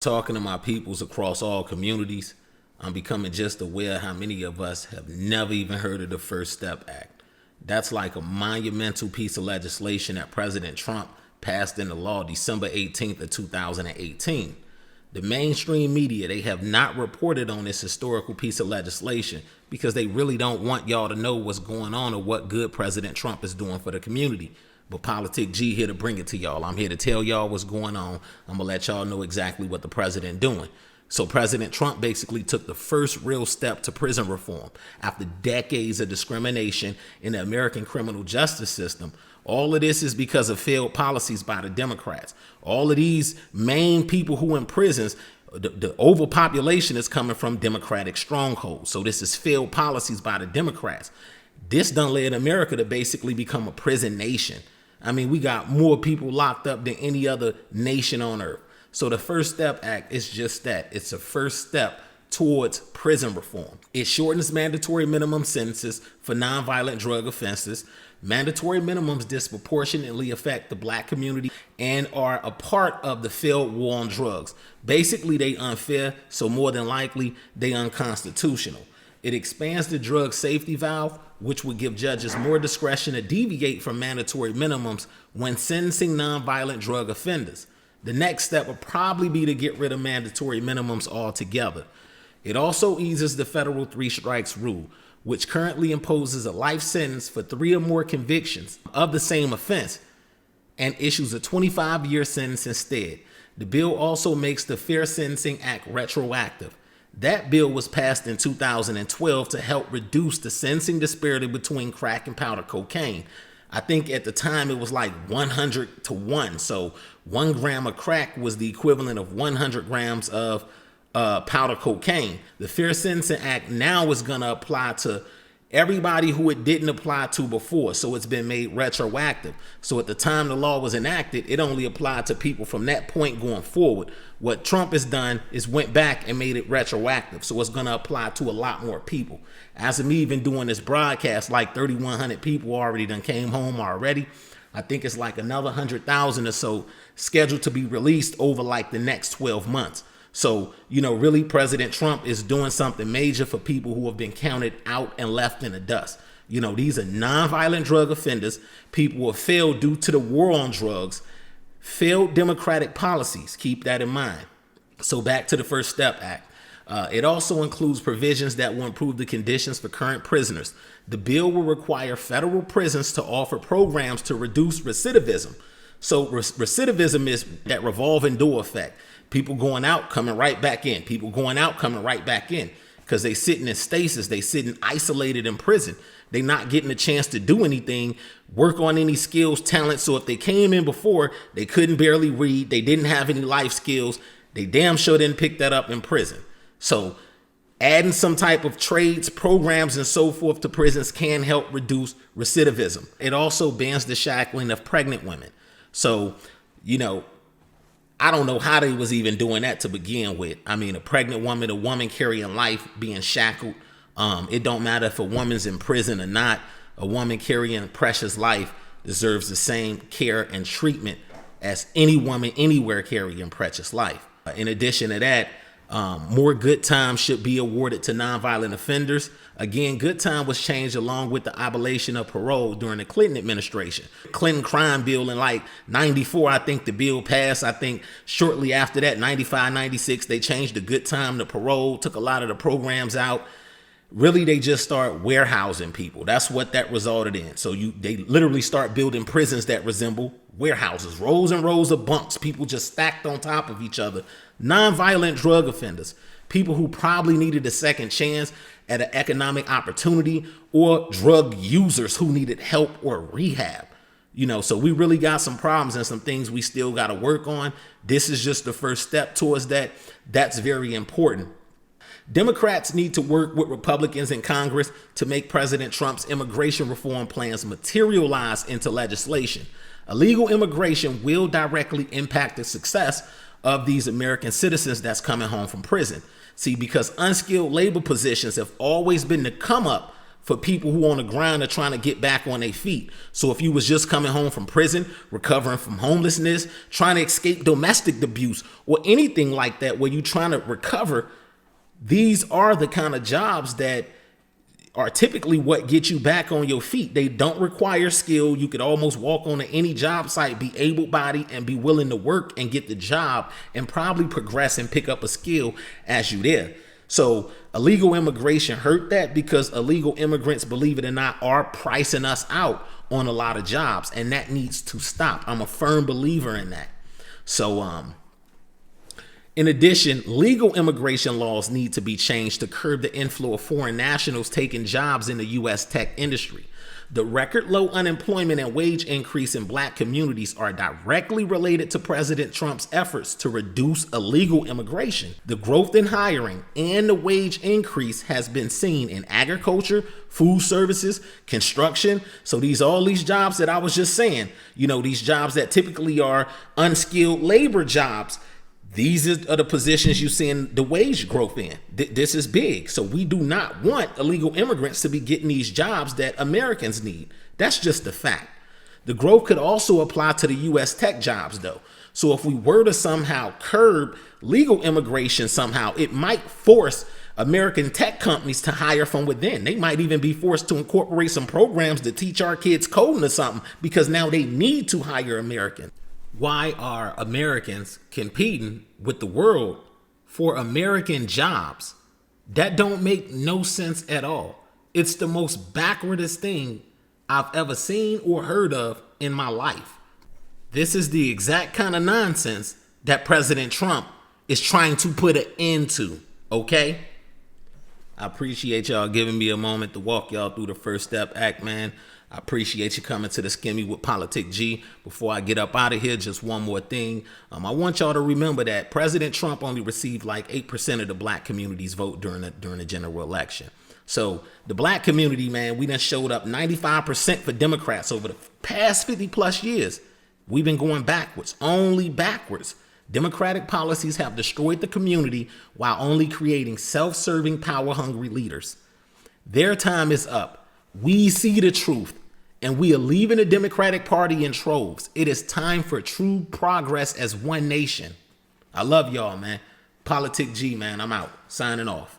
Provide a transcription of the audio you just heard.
Talking to my peoples across all communities, I'm becoming just aware how many of us have never even heard of the First Step Act. That's like a monumental piece of legislation that President Trump passed into law December 18th of 2018. The mainstream media, they have not reported on this historical piece of legislation because they really don't want y'all to know what's going on or what good President Trump is doing for the community. But Politic G here to bring it to y'all. I'm here to tell y'all what's going on. I'm gonna let y'all know exactly what the president doing. So President Trump basically took the first real step to prison reform after decades of discrimination in the American criminal justice system. All of this is because of failed policies by the Democrats. All of these main people who in prisons, the overpopulation is coming from Democratic strongholds. So this is failed policies by the Democrats. This done led America to basically become a prison nation. I mean, we got more people locked up than any other nation on earth. So the First Step Act is just that. It's a first step towards prison reform. It shortens mandatory minimum sentences for nonviolent drug offenses. Mandatory minimums disproportionately affect the black community and are a part of the failed war on drugs. Basically, they unfair, so more than likely, they unconstitutional. It expands the drug safety valve, which would give judges more discretion to deviate from mandatory minimums when sentencing nonviolent drug offenders. The next step would probably be to get rid of mandatory minimums altogether. It also eases the federal three strikes rule, which currently imposes a life sentence for 3 or more convictions of the same offense and issues a 25-year sentence instead. The bill also makes the Fair Sentencing Act retroactive. That bill was passed in 2012 to help reduce the sentencing disparity between crack and powder cocaine. I think at the time it was like 100 to 1. So 1 gram of crack was the equivalent of 100 grams of powder cocaine. The Fair Sentencing Act now is going to apply to everybody who it didn't apply to before. So it's been made retroactive. So at the time the law was enacted, it only applied to people from that point going forward. What Trump has done is went back and made it retroactive. So it's going to apply to a lot more people. As of me even doing this broadcast, like 3,100 people already done came home already. I think it's like another 100,000 or so scheduled to be released over like the next 12 months. So, really President Trump is doing something major for people who have been counted out and left in the dust. These are nonviolent drug offenders, people who have failed due to the war on drugs, failed democratic policies. Keep that in mind. So back to the First Step Act. It also includes provisions that will improve the conditions for current prisoners. The bill will require federal prisons to offer programs to reduce recidivism. So recidivism is that revolving door effect. People going out, coming right back in. People going out, coming right back in. Because they sitting in stasis. They sitting isolated in prison. They not getting a chance to do anything, work on any skills, talent. So if they came in before, they couldn't barely read. They didn't have any life skills. They damn sure didn't pick that up in prison. So adding some type of trades, programs, and so forth to prisons can help reduce recidivism. It also bans the shackling of pregnant women. So, I don't know how they was even doing that to begin with. I mean, a pregnant woman, a woman carrying life, being shackled. It don't matter if a woman's in prison or not. A woman carrying precious life deserves the same care and treatment as any woman anywhere carrying precious life. In addition to that, more good time should be awarded to nonviolent offenders. Again, good time was changed along with the abolition of parole during the Clinton administration. Clinton crime bill in like 94, I think the bill passed. I think shortly after that, 95, 96, they changed the good time to parole, took a lot of the programs out. Really, they just start warehousing people. That's what that resulted in. So they literally start building prisons that resemble warehouses, rows and rows of bunks, people just stacked on top of each other. Nonviolent drug offenders, people who probably needed a second chance at an economic opportunity, or drug users who needed help or rehab. So we really got some problems and some things we still got to work on. This is just the first step towards that. That's very important. Democrats need to work with Republicans in Congress to make President Trump's immigration reform plans materialize into legislation. Illegal immigration will directly impact the success of these American citizens that's coming home from prison. See, because unskilled labor positions have always been the come up for people who on the grind are trying to get back on their feet. So if you was just coming home from prison, recovering from homelessness, trying to escape domestic abuse or anything like that, where you trying to recover, these are the kind of jobs that are typically what get you back on your feet. They don't require skill. You could almost walk on any job site, be able-bodied, and be willing to work and get the job and probably progress and pick up a skill as you there. So illegal immigration hurt that, because illegal immigrants, believe it or not, are pricing us out on a lot of jobs, and that needs to stop. I'm a firm believer in that. So in addition, legal immigration laws need to be changed to curb the inflow of foreign nationals taking jobs in the U.S. tech industry. The record low unemployment and wage increase in black communities are directly related to President Trump's efforts to reduce illegal immigration. The growth in hiring and the wage increase has been seen in agriculture, food services, construction. So all these jobs that I was just saying, these jobs that typically are unskilled labor jobs, these are the positions you see in the wage growth in. This is big. So we do not want illegal immigrants to be getting these jobs that Americans need. That's just a fact. The growth could also apply to the U.S. tech jobs, though. So if we were to somehow curb legal immigration somehow, it might force American tech companies to hire from within. They might even be forced to incorporate some programs to teach our kids coding or something, because now they need to hire Americans. Why are Americans competing with the world for American jobs? That don't make no sense at all. It's the most backwardest thing I've ever seen or heard of in my life. This is the exact kind of nonsense that President Trump is trying to put an end to, okay? I appreciate y'all giving me a moment to walk y'all through the First Step Act, man. I appreciate you coming to the Skimmy with Politic G. Before I get up out of here, just one more thing. I want y'all to remember that President Trump only received like 8% of the black community's vote during the general election. So the black community, man, we done showed up 95% for Democrats over the past 50 plus years. We've been going backwards, only backwards. Democratic policies have destroyed the community while only creating self-serving, power-hungry leaders. Their time is up. We see the truth, and we are leaving the Democratic Party in troves. It is time for true progress as one nation. I love y'all, man. Politic G, man. I'm out. Signing off.